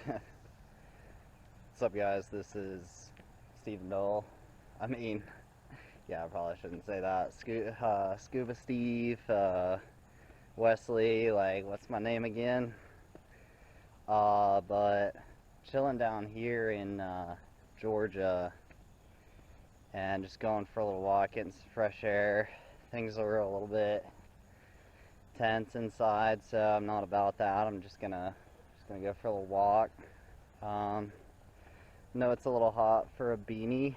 What's up, guys? This is Stephen Dull. Yeah, I probably shouldn't say that. Scuba Steve, Wesley, like, what's my name again? But chilling down here in Georgia and just going for a little walk, getting some fresh air. Things are a little bit tense inside, so I'm not about that. I'm just gonna go for a little walk. Know it's a little hot for a beanie,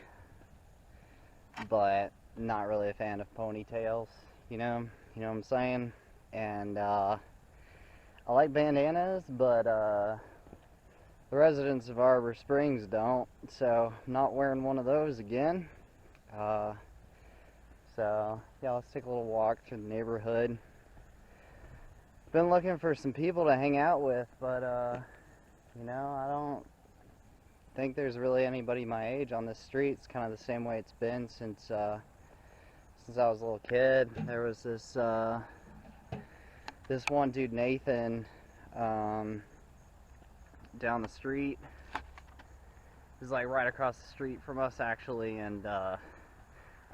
but not really a fan of ponytails, you know what I'm saying? And I like bandanas, but the residents of Arbor Springs don't, so I'm not wearing one of those again. So yeah, let's take a little walk through the neighborhood. Been looking for some people to hang out with, but I don't think there's really anybody my age on this street. It's kind of the same way it's been since I was a little kid. There was this one dude, Nathan, down the street. He's like right across the street from us, actually, and I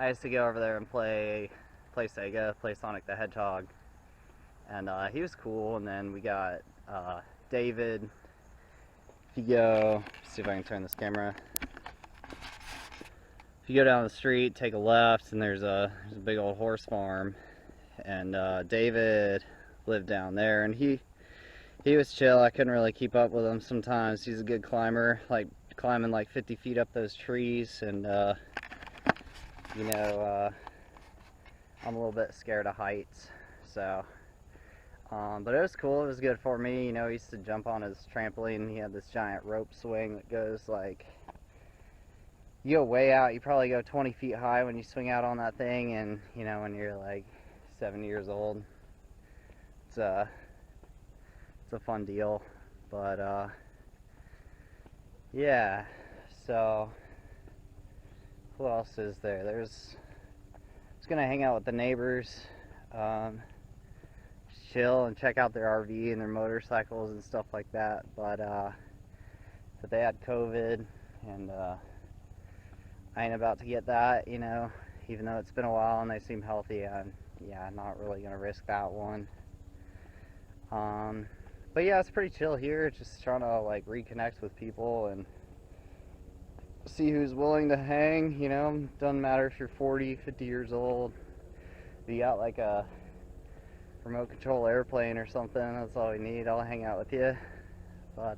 used to go over there and play Sega, play Sonic the Hedgehog, and he was cool. And then we got David. If you go, see if I can turn this camera. If you go down the street, take a left, and there's a big old horse farm, and David lived down there, and he was chill. I couldn't really keep up with him sometimes. He's a good climber, like climbing like 50 feet up those trees, and I'm a little bit scared of heights, so but it was cool. It was good for me. He used to jump on his trampoline. He had this giant rope swing that goes like, you go way out. You probably go 20 feet high when you swing out on that thing, and when you're like 7 years old, it's a fun deal. But yeah, so who else is there? I was gonna hang out with the neighbors, chill and check out their RV and their motorcycles and stuff like that, but they had COVID, and I ain't about to get that, even though it's been a while and they seem healthy. I'm not really gonna risk that one. But yeah, it's pretty chill here, just trying to like reconnect with people and see who's willing to hang. Doesn't matter if you're 40, 50 years old. If you got like a remote control airplane or something, that's all we need. I'll hang out with you. But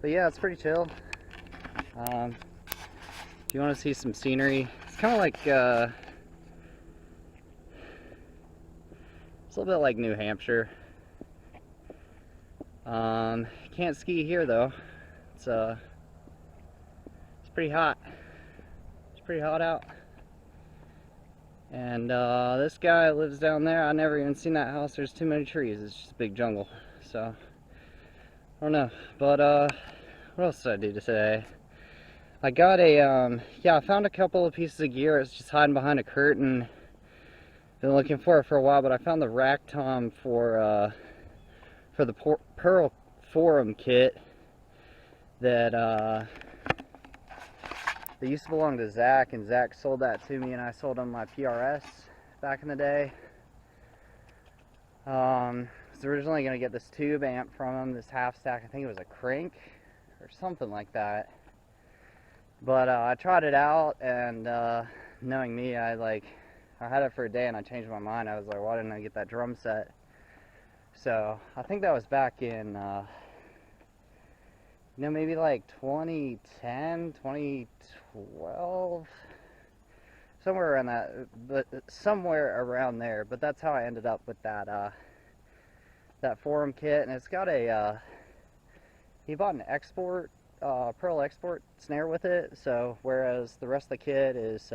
yeah, it's pretty chill. If you want to see some scenery, it's kind of like it's a little bit like New Hampshire. Can't ski here though. It's pretty hot. It's pretty hot out. And this guy lives down there. I never even seen that house. There's too many trees. It's just a big jungle. So I don't know. But what else did I do today? I got I found a couple of pieces of gear. It's just hiding behind a curtain. Been looking for it for a while, but I found the rack tom for the Pearl Forum kit that they used to belong to Zach, and Zach sold that to me, and I sold him my PRS back in the day. I was originally going to get this tube amp from him, this half stack. I think it was a crank or something like that. But I tried it out, and knowing me, I had it for a day and I changed my mind. I was like, why didn't I get that drum set? So I think that was back in maybe like 2010, 2012, somewhere around that, but somewhere around there. But that's how I ended up with that Forum kit, and it's got he bought an export Pearl export snare with it. So whereas the rest of the kit is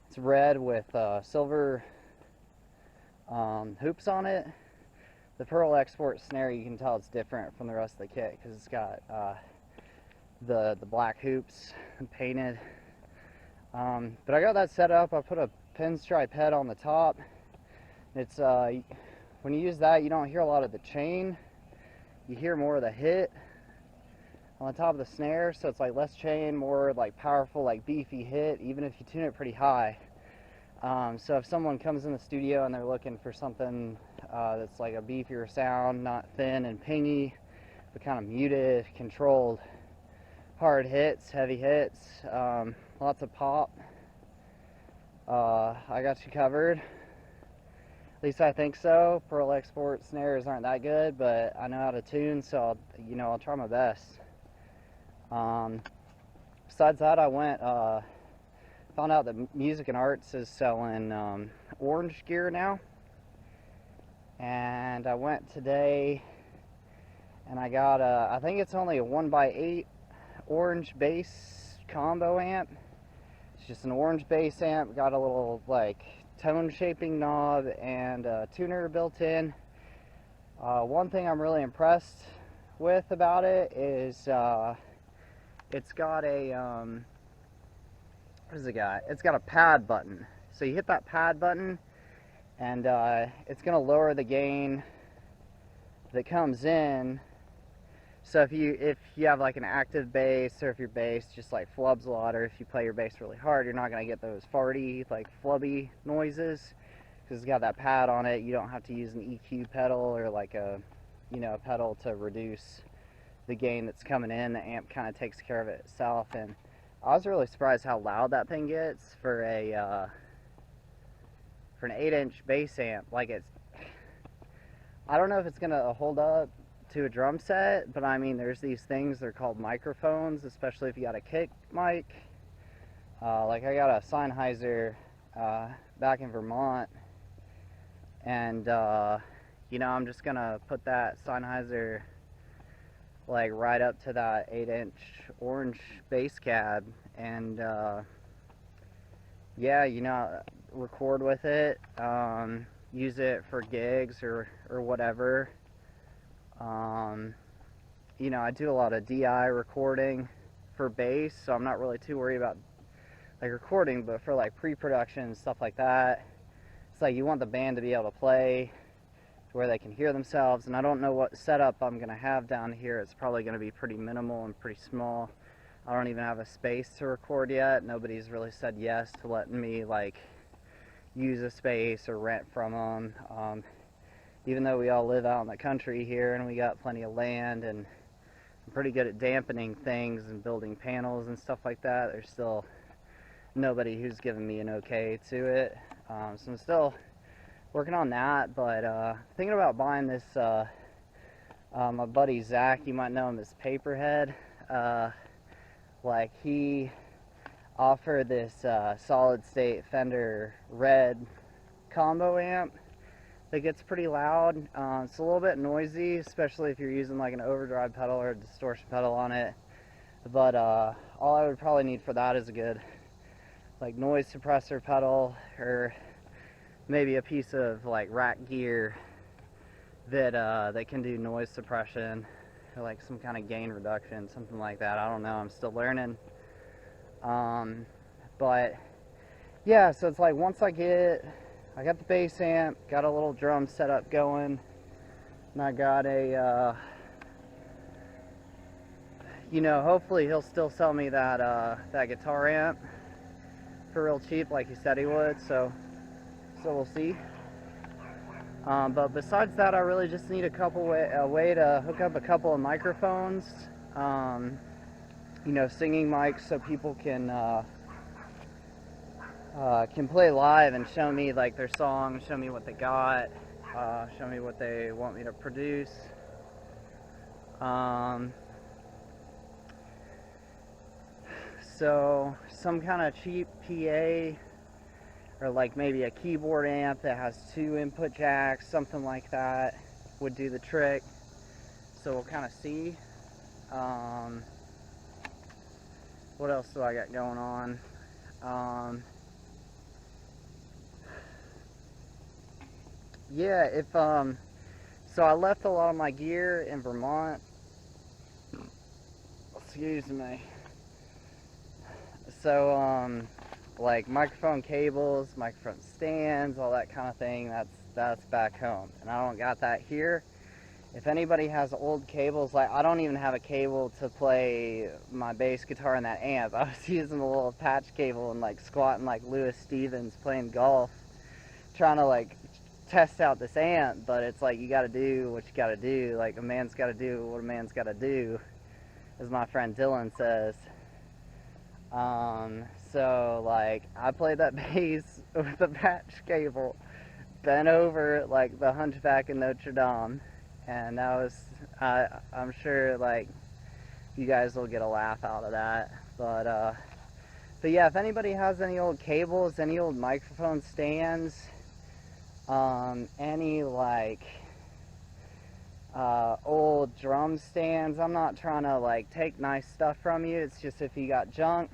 it's red with silver hoops on it, the Pearl export snare, you can tell it's different from the rest of the kit because it's got the black hoops painted. But I got that set up. I put a pinstripe head on the top. It's when you use that, you don't hear a lot of the chain. You hear more of the hit on the top of the snare, so it's like less chain, more like powerful, like beefy hit, even if you tune it pretty high. So if someone comes in the studio and they're looking for something that's like a beefier sound, not thin and pingy, but kind of muted, controlled, hard hits, heavy hits, lots of pop, I got you covered. At least I think so. Pearl Export snares aren't that good, but I know how to tune, so I'll try my best. Besides that, I found out that Music and Arts is selling orange gear now, and I went today and I got I think it's only a 1x8 orange bass combo amp. It's just an orange bass amp, got a little like tone shaping knob and a tuner built in. One thing I'm really impressed with about it is it's got a what does it got? It's got a pad button. So you hit that pad button and it's gonna lower the gain that comes in. So if you have like an active bass, or if your bass just like flubs a lot, or if you play your bass really hard, you're not gonna get those farty, like flubby noises, because it's got that pad on it. You don't have to use an EQ pedal or like a pedal to reduce the gain that's coming in. The amp kind of takes care of it itself. And I was really surprised how loud that thing gets for an 8-inch bass amp. Like, I don't know if it's gonna hold up to a drum set, but I mean, there's these things, they're called microphones, especially if you got a kick mic. Like I got a Sennheiser back in Vermont, and I'm just gonna put that Sennheiser like right up to that 8-inch orange bass cab, and record with it, use it for gigs or whatever. I do a lot of DI recording for bass, so I'm not really too worried about like recording, but for like pre-production and stuff like that, it's like you want the band to be able to play to where they can hear themselves. And I don't know what setup I'm gonna have down here. It's probably gonna be pretty minimal and pretty small. I don't even have a space to record yet. Nobody's really said yes to letting me like use a space or rent from them. Even though we all live out in the country here and we got plenty of land, and I'm pretty good at dampening things and building panels and stuff like that, there's still nobody who's given me an okay to it. So I'm still working on that, but thinking about buying this, my buddy Zach, you might know him as Paperhead. Like, he offered this solid state Fender Red combo amp that gets pretty loud. It's a little bit noisy, especially if you're using like an overdrive pedal or a distortion pedal on it, but all I would probably need for that is a good like noise suppressor pedal, or maybe a piece of like rack gear that can do noise suppression, or like some kind of gain reduction, something like that. I don't know, I'm still learning. But yeah, so it's like once I got the bass amp, got a little drum setup going, and I got a hopefully he'll still sell me that guitar amp for real cheap like he said he would, so we'll see. But besides that, I really just need a way to hook up a couple of microphones, singing mics, so people can play live and show me like their songs, show me what they got, show me what they want me to produce. So some kind of cheap PA, or like maybe a keyboard amp that has 2 input jacks, something like that would do the trick. So we'll kind of see. What else do I got going on? Yeah, so I left a lot of my gear in Vermont. Excuse me. So like microphone cables, microphone stands, all that kind of thing, that's back home, and I don't got that here. If anybody has old cables, like I don't even have a cable to play my bass guitar in that amp. I was using a little patch cable and like squatting like Lewis Stevens playing golf, trying to like test out this amp. But it's like you got to do what you got to do. Like a man's got to do what a man's got to do, as my friend Dylan says. So like I played that bass with a patch cable, bent over like the Hunchback of Notre Dame. And that was, I'm sure, like, you guys will get a laugh out of that. But yeah, if anybody has any old cables, any old microphone stands, any, like, old drum stands, I'm not trying to, like, take nice stuff from you. It's just if you got junk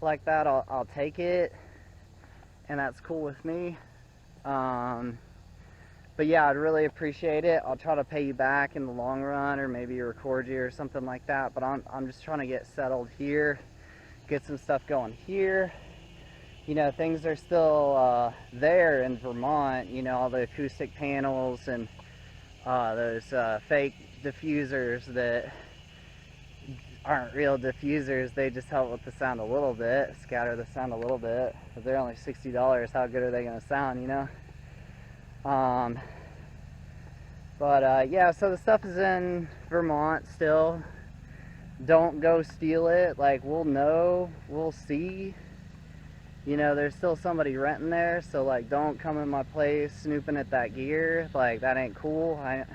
like that, I'll take it. And that's cool with me. But yeah, I'd really appreciate it. I'll try to pay you back in the long run, or maybe record you or something like that. But I'm just trying to get settled here, get some stuff going here. You know, things are still there in Vermont. You know, all the acoustic panels and those fake diffusers that aren't real diffusers. They just help with the sound a little bit, scatter the sound a little bit. If they're only $60, how good are they going to sound, you know? But yeah, so the stuff is in Vermont still. Don't go steal it. Like, we'll know, we'll see. You know, there's still somebody renting there, so like, don't come in my place snooping at that gear. Like, that ain't cool. I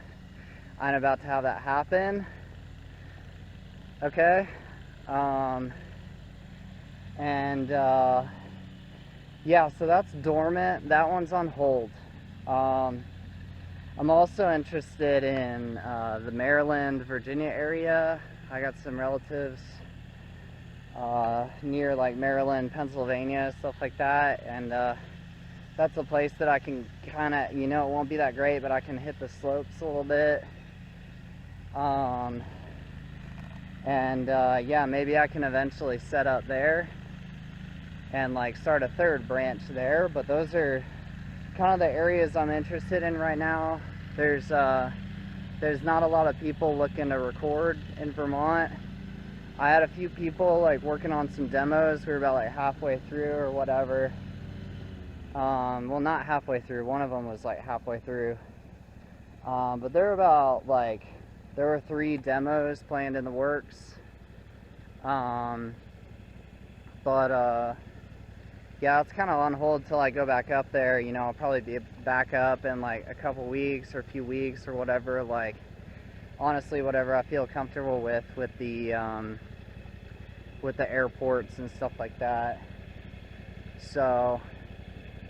ain't about to have that happen. Okay? Yeah, so that's dormant. That one's on hold. I'm also interested in the Maryland, Virginia area. I got some relatives near like Maryland, Pennsylvania, stuff like that, and that's a place that I can kind of, you know, it won't be that great, but I can hit the slopes a little bit. Yeah, maybe I can eventually set up there and like start a third branch there, but those are kind of the areas I'm interested in right now. There's not a lot of people looking to record in Vermont. I had a few people like working on some demos. We were about like halfway through or whatever. Well, not halfway through. One of them was like halfway through. But there were 3 demos planned in the works. Yeah, it's kind of on hold till I go back up there. You know, I'll probably be back up in like a couple weeks or a few weeks or whatever. Like, honestly, whatever I feel comfortable with the airports and stuff like that. So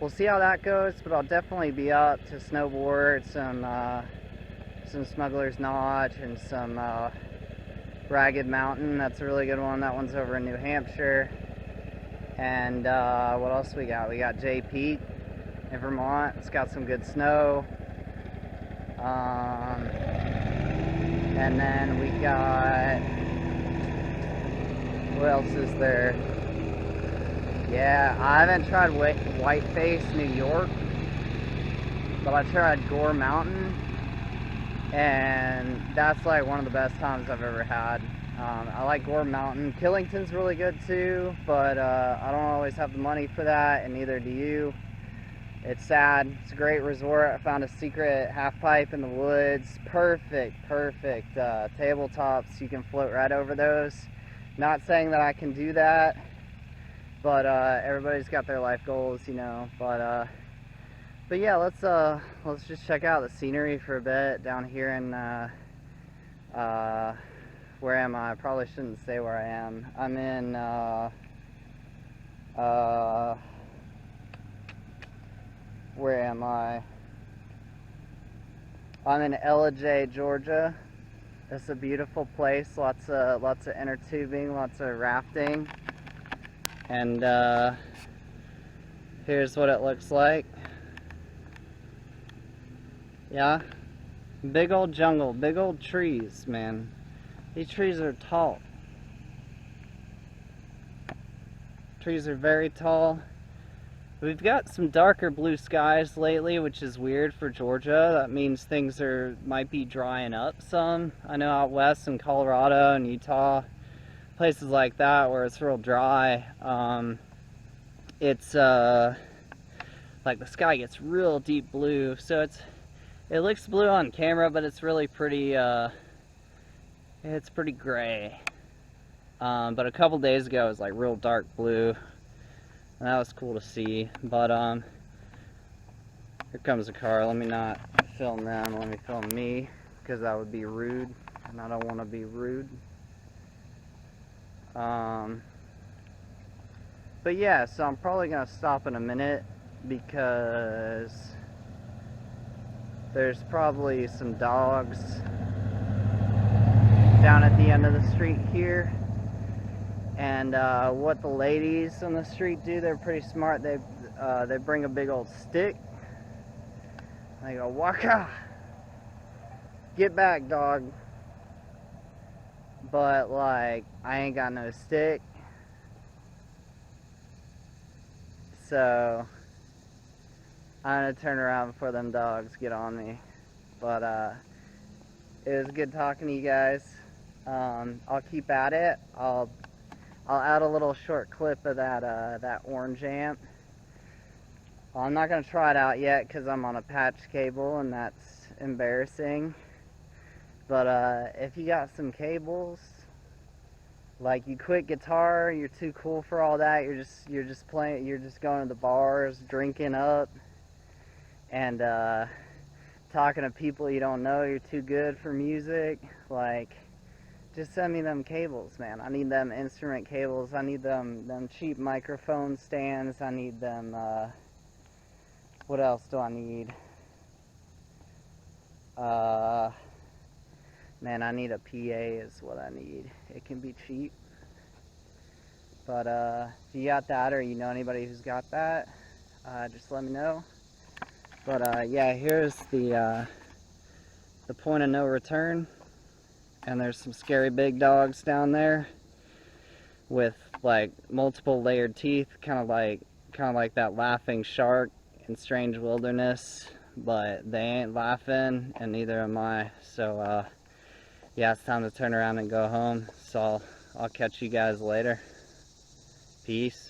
we'll see how that goes, but I'll definitely be up to snowboard some Smuggler's Notch and some Ragged Mountain. That's a really good one. That one's over in New Hampshire. And what else we got? We got Jay Peak in Vermont. It's got some good snow. And then we got, what else is there? Yeah, I haven't tried Whiteface, New York, but I tried Gore Mountain, and that's like one of the best times I've ever had. I like Gore Mountain. Killington's really good too, but I don't always have the money for that, and neither do you. It's sad. It's a great resort. I found a secret half pipe in the woods. Perfect tabletops. You can float right over those. Not saying that I can do that, but everybody's got their life goals, you know. But yeah, let's just check out the scenery for a bit down here in where am I? I probably shouldn't say where I am. I'm in where am I? I'm in Ellijay, Georgia. It's a beautiful place. Lots of inner tubing, lots of rafting, and here's what it looks like. Yeah, big old jungle, big old trees, man. These trees are tall. Trees are very tall. We've got some darker blue skies lately, which is weird for Georgia. That means things might be drying up some. I know out west in Colorado and Utah, places like that where it's real dry, it's like the sky gets real deep blue. So it looks blue on camera, but it's really pretty it's pretty gray. But a couple days ago it was like real dark blue. And that was cool to see. But here comes a car. Let me not film them, let me film me, because that would be rude, and I don't want to be rude. But yeah, so I'm probably gonna stop in a minute because there's probably some dogs down at the end of the street here. And what the ladies on the street do, they're pretty smart. They bring a big old stick. They go, "Waka! Get back, dog." But like, I ain't got no stick, so I'm gonna turn around before them dogs get on me. But it was good talking to you guys. I'll keep at it. I'll add a little short clip of that orange amp. Well, I'm not going to try it out yet because I'm on a patch cable and that's embarrassing. But if you got some cables, like you quit guitar, you're too cool for all that, you're just playing, you're just going to the bars, drinking up, and talking to people you don't know, you're too good for music, like, just send me them cables, man. I need them instrument cables. I need them cheap microphone stands. I need them, what else do I need? Man, I need a PA is what I need. It can be cheap. But, if you got that or you know anybody who's got that, just let me know. But, yeah, here's the point of no return. And there's some scary big dogs down there with like multiple layered teeth, kind of like that laughing shark in Strange Wilderness, but they ain't laughing and neither am I. So yeah, it's time to turn around and go home. So I'll catch you guys later. Peace.